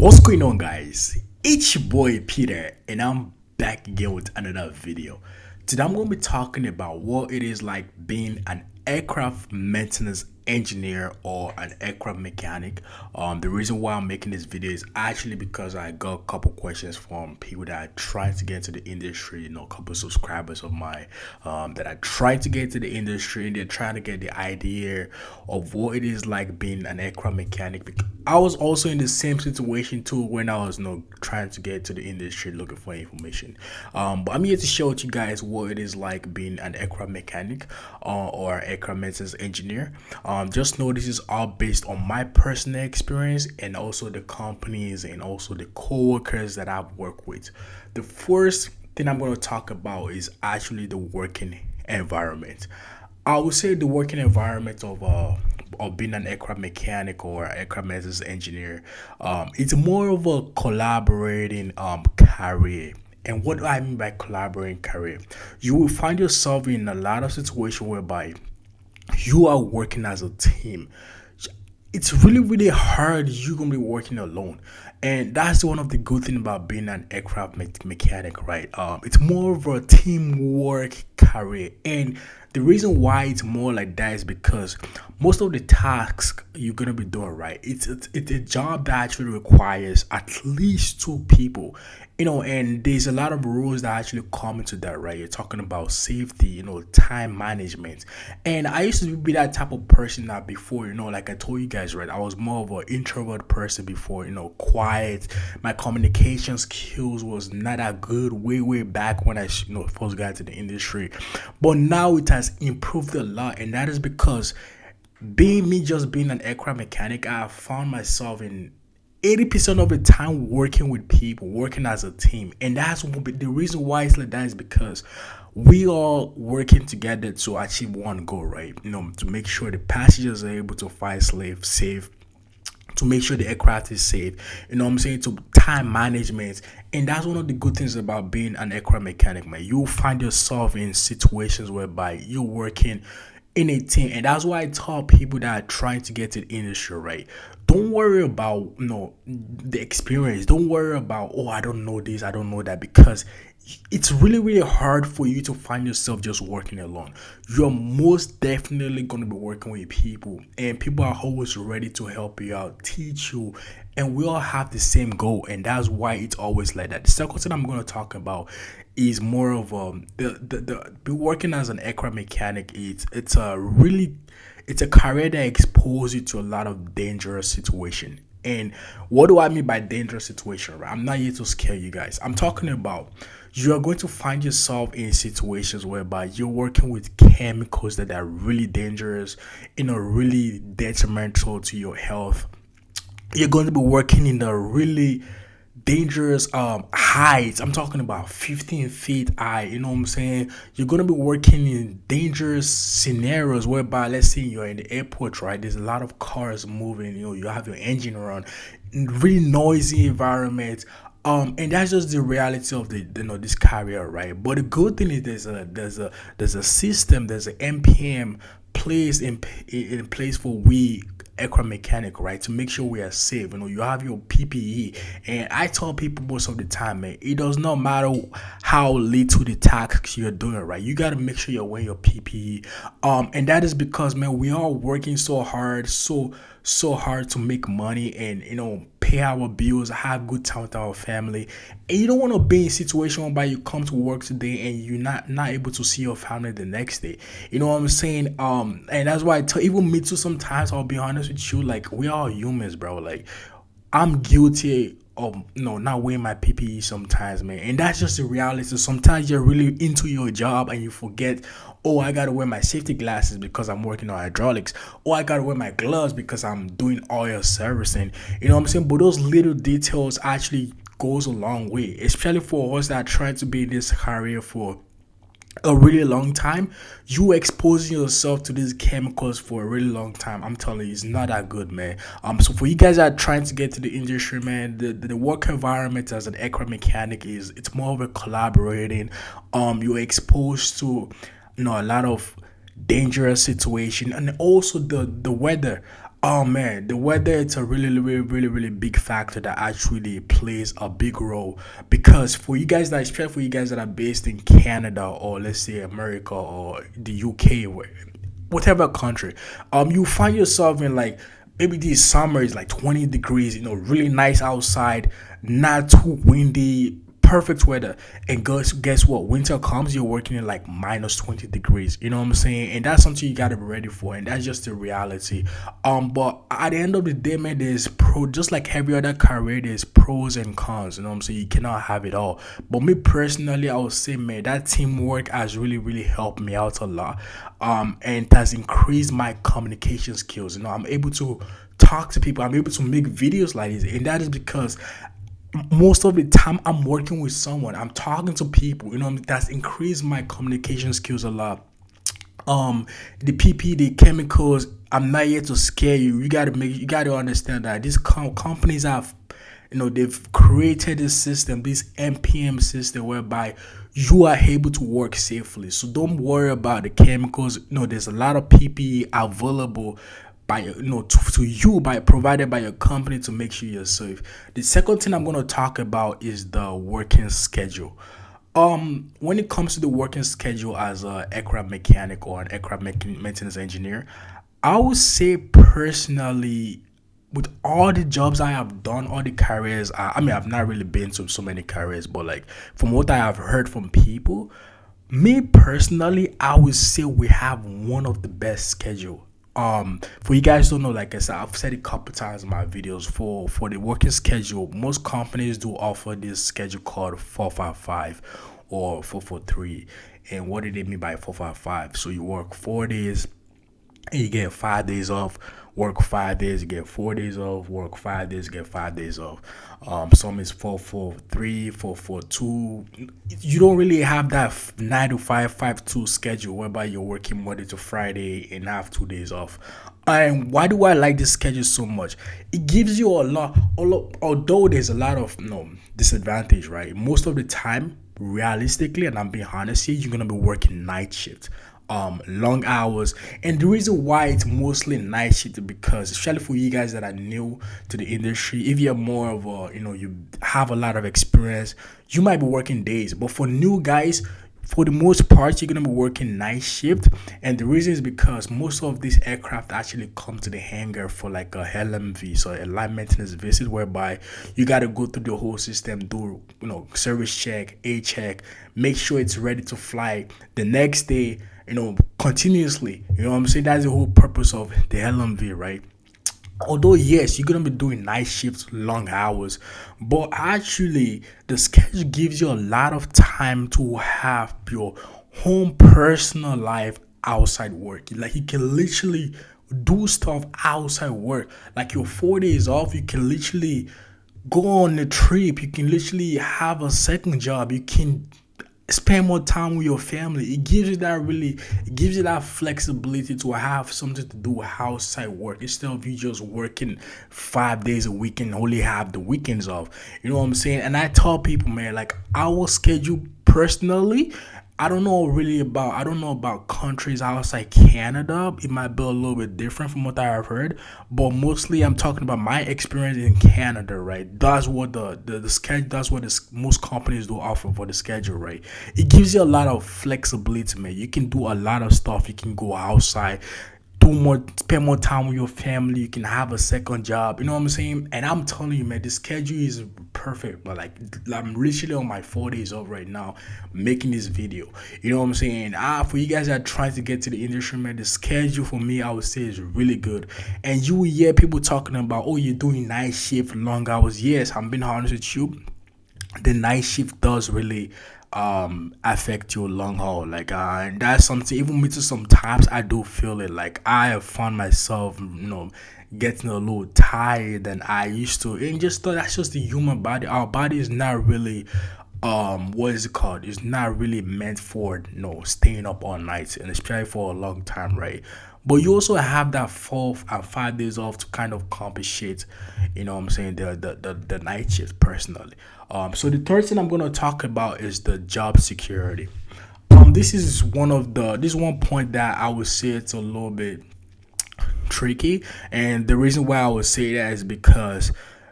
What's going on, guys? It's your boy Peter, and I'm back again with another video. Today, I'm going to be talking about what it is like being an aircraft maintenance engineer or an aircraft mechanic. The reason why I'm making this video is actually because I got a couple questions from people that are trying to get into the industry. A couple subscribers of mine that are trying to get into the industry, and they're trying to get the idea of what it is like being an aircraft mechanic. I was also in the same situation too when I was trying to get to the industry looking for information. But I'm here to show you guys what it is like being an aircraft mechanic or aircraft maintenance engineer. Just know this is all based on my personal experience and also the companies and also the co-workers that I've worked with. The first thing I'm going to talk about is actually the working environment. I would say the working environment of being an aircraft mechanic or aircraft maintenance engineer, it's more of a collaborating career. And what do I mean by collaborating career? You will find yourself in a lot of situations whereby you are working as a team. It's really hard. You're gonna be working alone, and that's one of the good thing about being an aircraft mechanic, right? It's more of a teamwork career, and the reason why it's more like that is because most of the tasks you're gonna be doing, right, it's a job that actually requires at least two people, and there's a lot of rules that actually come into that, right? You're talking about safety, time management. And I used to be that type of person that before, like I told you guys, right, I was more of an introvert person before, quiet. My communication skills was not that good way back when I first got into the industry, but now it has improved a lot. And that is because just being an aircraft mechanic, I found myself in 80% of the time working with people, working as a team. And that's the reason why it's like that is because we are working together to achieve one goal, right? To make sure the passengers are able to fly safe, to make sure the aircraft is safe, what I'm saying, to time management. And that's one of the good things about being an aircraft mechanic, man. You'll find yourself in situations whereby you're working in a team. And that's why I tell people that are trying to get to the industry, right? Don't worry about the experience. Don't worry about, oh, I don't know this, I don't know that, because it's really hard for you to find yourself just working alone. You're most definitely going to be working with people, and people are always ready to help you out, teach you, and we all have the same goal. And that's why it's always like that. The second thing I'm going to talk about is more of the working as an aircraft mechanic. It's a career that exposes you to a lot of dangerous situation. And what do I mean by dangerous situation, right? I'm not here to scare you guys. I'm talking about you are going to find yourself in situations whereby you're working with chemicals that are really dangerous, really detrimental to your health. You're going to be working in the really dangerous heights. I'm talking about 15 feet high. You know what I'm saying? You're gonna be working in dangerous scenarios whereby, let's say you're in the airport, right? There's a lot of cars moving. You have your engine run, really noisy environment. And that's just the reality of the this career, right? But the good thing is there's a system, there's an MPM placed in place for we aircraft mechanic, right, to make sure we are safe. You have your PPE. And I tell people most of the time, man, it does not matter how little the tasks you're doing, right? You got to make sure you're wearing your PPE. And that is because, man, we are working so hard, so hard to make money and pay our bills, have good time with our family. And you don't want to be in a situation whereby you come to work today and you're not able to see your family the next day. You know what I'm saying? And that's why I tell even me too, sometimes I'll be honest with you, like, we are humans, bro. Like, I'm guilty of not wearing my PPE sometimes, man. And that's just the reality. Sometimes you're really into your job and you forget, oh, I gotta wear my safety glasses because I'm working on hydraulics. Oh, I gotta wear my gloves because I'm doing oil servicing. You know what I'm saying? But those little details actually goes a long way, especially for us that are trying to be in this career for a really long time. You exposing yourself to these chemicals for a really long time, I'm telling you, it's not that good, man. So for you guys that are trying to get to the industry, man, the work environment as an aircraft mechanic it's more of a collaborating. You're exposed to a lot of dangerous situation, and also the weather. Oh man, the weather it's a really big factor that actually plays a big role because for you guys that especially for you guys that are based in Canada or let's say America or the UK whatever country, you find yourself in like maybe this summer is like 20 degrees, really nice outside, not too windy, perfect weather. And guess what? Winter comes, you're working in like minus 20 degrees. You know what I'm saying? And that's something you gotta be ready for. And that's just the reality. But at the end of the day, man, there's just like every other career, there's pros and cons. You know what I'm saying? You cannot have it all. But me personally, I would say, man, that teamwork has really helped me out a lot. And it has increased my communication skills. I'm able to talk to people. I'm able to make videos like this, and that is because most of the time I'm working with someone, I'm talking to people, that's increased my communication skills a lot. The PP, the chemicals, I'm not here to scare you. You gotta understand that these companies have, they've created this system, this MPM system, whereby you are able to work safely. So don't worry about the chemicals. There's a lot of PPE available by to you by provided by your company to make sure you're safe. The second thing I'm going to talk about is the working schedule. When it comes to the working schedule as a aircraft mechanic or an aircraft maintenance engineer, I would say personally, with all the jobs I have done, all the careers, I mean, I've not really been to so many careers, but like from what I have heard from people, me personally, I would say we have one of the best schedule. For you guys don't know, like I said, I've said it a couple times in my videos. For the working schedule, most companies do offer this schedule called 455 or 443. And what do they mean by 455? So you work 4 days and you get 5 days off. Work 5 days, you get 4 days off. Work 5 days, get 5 days off. Some is 443, 442. You don't really have that 9 to 5, 5 2 schedule whereby you're working Monday to Friday and have 2 days off. And why do I like this schedule so much? It gives you although there's a lot of disadvantage, right? Most of the time, realistically, and I'm being honest here, you're gonna be working night shift, long hours. And the reason why it's mostly night shift is because, especially for you guys that are new to the industry, if you're more of a, you have a lot of experience, you might be working days. But for new guys, for the most part, you're gonna be working night shift. And the reason is because most of these aircraft actually come to the hangar for like a LMV, so a line maintenance visit, whereby you gotta go through the whole system, do service check, A check, make sure it's ready to fly the next day, continuously. You know what I'm saying? That's the whole purpose of the LMV, right? Although yes, you're gonna be doing night shifts, long hours, but actually the schedule gives you a lot of time to have your home personal life outside work. Like you can literally do stuff outside work. Like your 4 days off, you can literally go on a trip. You can literally have a second job. You can spend more time with your family. It gives you that flexibility to have something to do outside work instead of you just working 5 days a week and only have the weekends off. You know what I'm saying? And I tell people, man, like our schedule personally, I don't know about countries outside Canada. It might be a little bit different from what I have heard, but mostly I'm talking about my experience in Canada, right? That's what the schedule, that's what most companies do offer for the schedule, right? It gives you a lot of flexibility, man. You can do a lot of stuff. You can go outside, spend more time with your family. You can have a second job. You know what I'm saying? And I'm telling you, man, the schedule is perfect. But like, I'm literally on my 4 days off right now, making this video. You know what I'm saying? For you guys that are trying to get to the industry, man, the schedule for me, I would say, is really good. And you will hear people talking about, oh, you're doing night shift, long hours. Yes, I'm being honest with you. The night shift does really affect your long haul, like and that's something. Even me too, sometimes I do feel it. Like I have found myself getting a little tired than I used to, and just thought that's just the human body. Our body is not really what is it called, it's not really meant for staying up all night, and especially for a long time, right? But you also have that 4 and 5 days off to kind of compensate, what I'm saying, the night shift personally. So the third thing I'm gonna talk about is the job security. This is one point that I would say it's a little bit tricky. And the reason why I would say that is because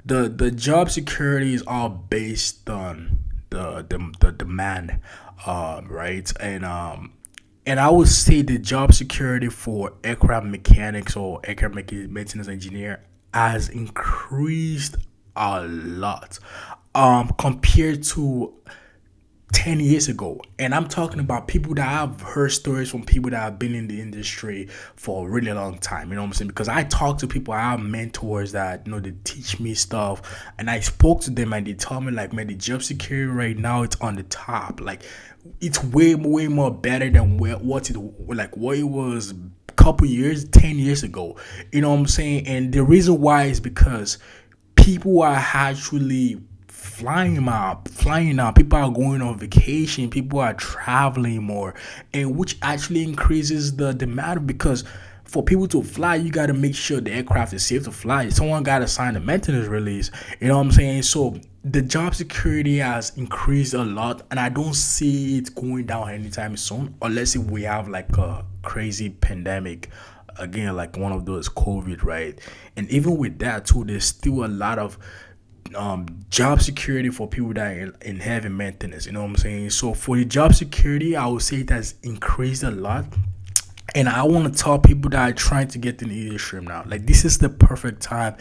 the job security is all based on the demand, right? And I would say the job security for aircraft mechanics or aircraft maintenance engineer has increased a lot compared to 10 years ago. And I'm talking about people that I've heard stories from people that have been in the industry for a really long time. You know what I'm saying? Because I talk to people, I have mentors that, they teach me stuff. And I spoke to them and they tell me, like, man, the job security right now, it's on the top. Like, it's way more better than what it was a couple years, 10 years ago. You know what I'm saying? And the reason why is because people are actually flying out. People are going on vacation. People are traveling more, and which actually increases the demand because for people to fly, you got to make sure the aircraft is safe to fly. Someone got to sign the maintenance release. You know what I'm saying? So the job security has increased a lot, and I don't see it going down anytime soon, unless if we have like a crazy pandemic again, like one of those COVID, right? And even with that too, there's still a lot of job security for people that are in heavy maintenance. You know what I'm saying? So for the job security, I would say it has increased a lot. And I want to tell people that are trying to get in the industry now, like this is the perfect time.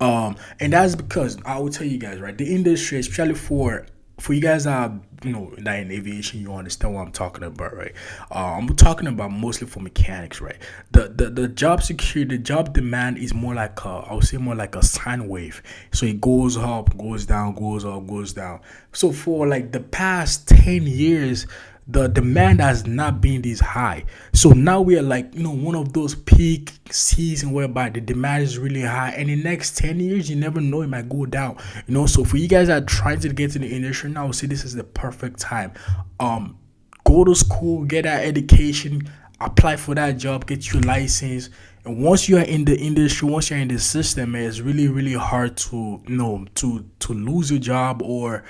And that's because I will tell you guys, right? The industry, especially for you guys that are, that in aviation, you understand what I'm talking about, right? I'm talking about mostly for mechanics, right? The job security, the job demand is more like I would say more like a sine wave. So it goes up, goes down, goes up, goes down. So for like the past 10 years, the demand has not been this high. So now we are like, one of those peak season whereby the demand is really high. And in the next 10 years, you never know, it might go down. So for you guys that are trying to get to the industry now, I would say this is the perfect time. Go to school, get that education, apply for that job, get your license. And once you are in the industry, once you're in the system, man, it's really hard to to lose your job or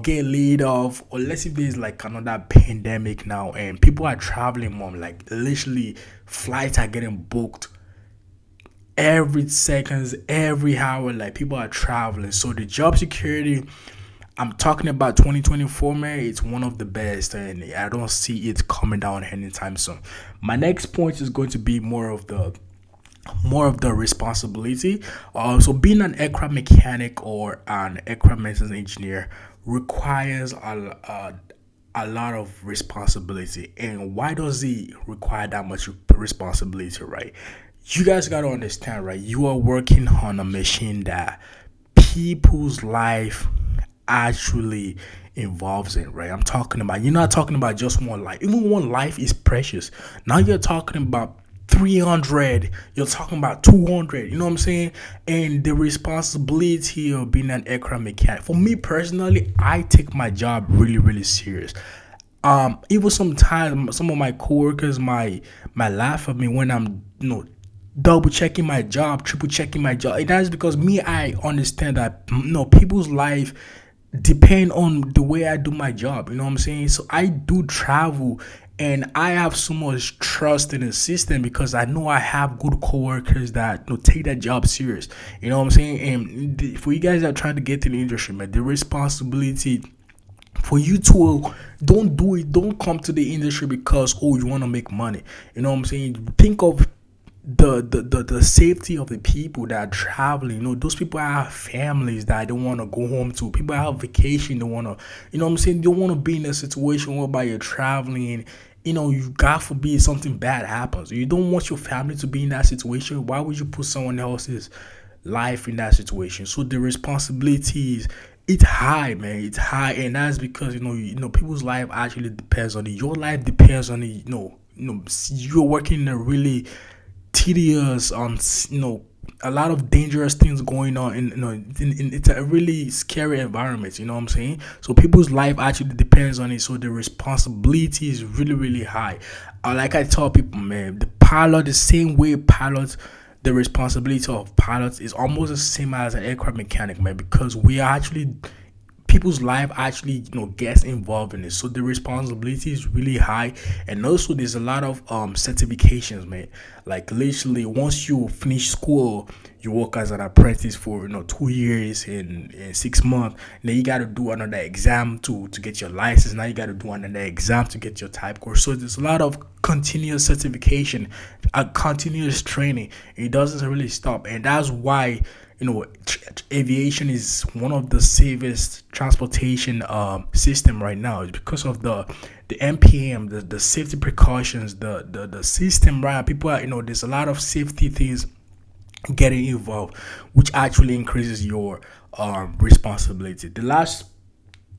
get laid off, or let's say there's like another pandemic now and people are traveling more, like literally flights are getting booked every seconds, every hour, like people are traveling. So the job security, I'm talking about 2024, man, it's one of the best and I don't see it coming down anytime soon. My next point is going to be more of the responsibility. So being an aircraft mechanic or an aircraft maintenance engineer requires a lot of responsibility. And why does it require that much responsibility, right? You guys got to understand, right? You are working on a machine that people's life actually involves in, right? You're not talking about just one life. Even one life is precious. Now you're talking about 300, you're talking about 200, you know what I'm saying? And the responsibility of being an aircraft mechanic, for me personally, I take my job really serious. Even sometimes some of my coworkers might laugh at me when I'm double checking my job, triple checking my job. And that's because I understand that people's life depend on the way I do my job. You know what I'm saying? So I do travel and I have so much trust in the system because I know I have good coworkers that take that job serious. You know what I'm saying? And for you guys that are trying to get to the industry, man, the responsibility for you to don't come to the industry because you want to make money. You know what I'm saying? Think of the safety of the people that are traveling. Those people have families that they want to go home to. People have vacation, they want to, what I'm saying, they don't want to be in a situation whereby you're traveling, you, God forbid, something bad happens. You don't want your family to be in that situation. Why would you put someone else's life in that situation? So the responsibilities, it's high, man. It's high, and that's because people's life actually depends on it. Your life depends on it. You're working in a really tedious, a lot of dangerous things going on in it's a really scary environment. You know what I'm saying? So people's life actually depends on it. So the responsibility is really high. Like I tell people, man, the same way pilots, the responsibility of pilots is almost the same as an aircraft mechanic, man, because we are actually people's life actually gets involved in it, so the responsibility is really high. And also there's a lot of certifications, man. Like literally once you finish school, you work as an apprentice for 2 years and 6 months. Then you got to do another exam to get your license. Now you got to do another exam to get your type course. So there's a lot of continuous certification, continuous training. It doesn't really stop, and that's why aviation is one of the safest transportation system right now. It's because of the MPM, the safety precautions, the system, right? People are, there's a lot of safety things getting involved, which actually increases your responsibility. The last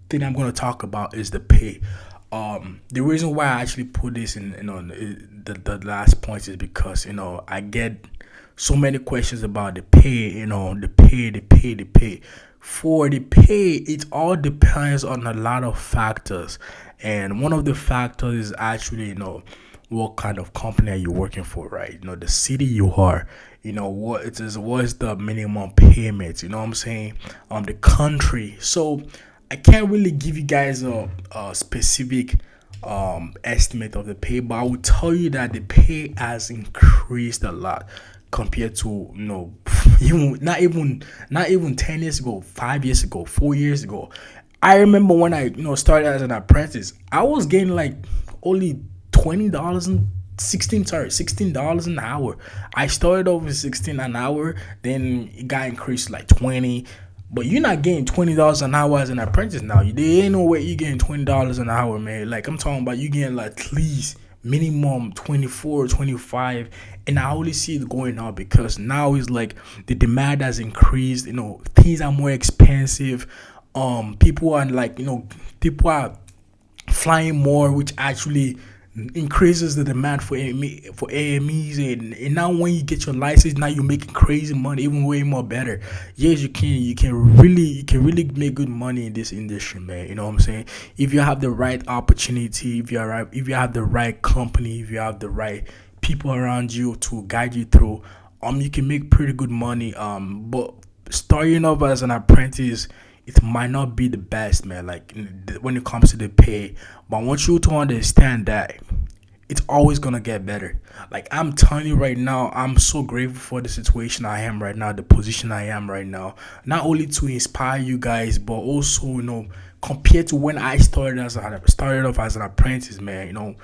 thing I'm going to talk about is the pay. The reason why I actually put this in, the last point is because I get so many questions about the pay. The pay. For the pay, it all depends on a lot of factors, and one of the factors is actually what kind of company are you working for, right? The city you are, what's the minimum payment, what I'm saying, the country. So I can't really give you guys a specific estimate of the pay, but I will tell you that the pay has increased a lot compared to even not even 10 years ago, 5 years ago, 4 years ago. I remember when I started as an apprentice, I was getting like only $20 and $16 an hour. I started off with 16 an hour, then it got increased to like 20. But you're not getting $20 an hour as an apprentice now. There ain't no way you're getting $20 an hour, man. Like I'm talking about, you getting like at least minimum 24, 25. And I only see it going up because now it's like the demand has increased. Things are more expensive. People are like, people are flying more, which actually increases the demand for AMEs, and now when you get your license, now you're making crazy money, even way more better. Yes, you can really make good money in this industry, man. You know what I'm saying? If you have the right opportunity, if you have the right company, if you have the right people around you to guide you through, you can make pretty good money. But starting off as an apprentice, it might not be the best, man, like when it comes to the pay. But I want you to understand that it's always gonna get better. Like I'm telling you right now, I'm so grateful for the situation I am right now, the position I am right now. Not only to inspire you guys, but also compared to when I started off as an apprentice, man.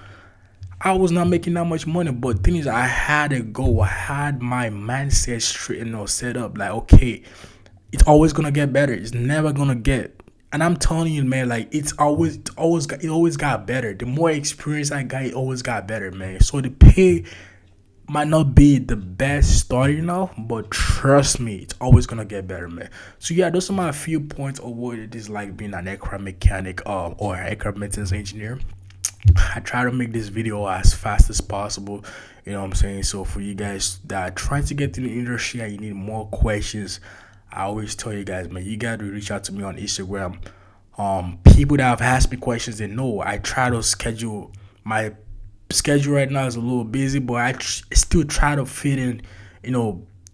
I was not making that much money, but thing is, I had a goal. I had my mindset straight, set up. Like, okay, it's always gonna get better. It's never gonna get. And I'm telling you, man, like it always got better. The more experience I got, it always got better, man. So the pay might not be the best starting off, but trust me, it's always gonna get better, man. So yeah, those are my few points of what it is like being an aircraft mechanic or aircraft maintenance engineer. I try to make this video as fast as possible. You know what I'm saying? So for you guys that are trying to get in the industry and you need more questions, I always tell you guys, man, you got to reach out to me on Instagram. People that have asked me questions, they know I try to schedule. My schedule right now is a little busy, but I still try to fit in,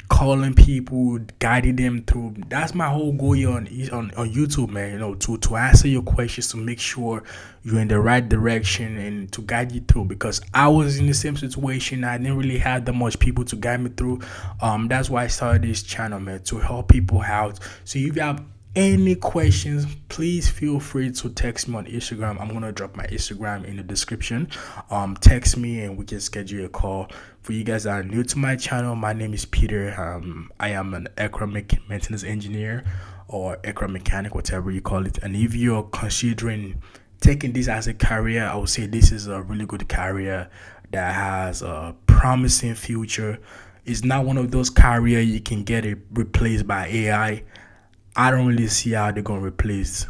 calling people, guiding them through. That's my whole goal here on YouTube, man. To answer your questions, to make sure you're in the right direction and to guide you through. Because I was in the same situation. I didn't really have that much people to guide me through. That's why I started this channel, man, to help people out. So if you have any questions, please feel free to text me on Instagram. I'm gonna drop my Instagram in the description. Text me and we can schedule a call. For you guys that are new to my channel, my name is Peter. I am an aircraft maintenance engineer or aircraft mechanic, whatever you call it. And if you're considering taking this as a career, I would say this is a really good career that has a promising future. It's not one of those careers you can get it replaced by AI. I don't really see how they're gonna replace,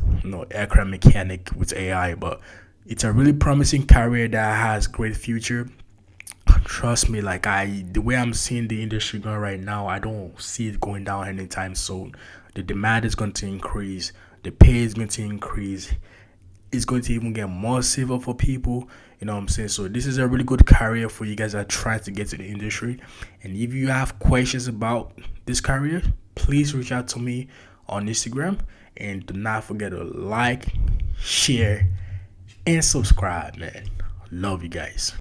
aircraft mechanic with AI, but it's a really promising career that has great future. Trust me, like the way I'm seeing the industry going right now, I don't see it going down anytime soon. The demand is going to increase, the pay is going to increase. It's going to even get more safer for people. You know what I'm saying? So this is a really good career for you guys that are trying to get to the industry. And if you have questions about this career, please reach out to me on Instagram And do not forget to like, share, and subscribe, man. Love you guys.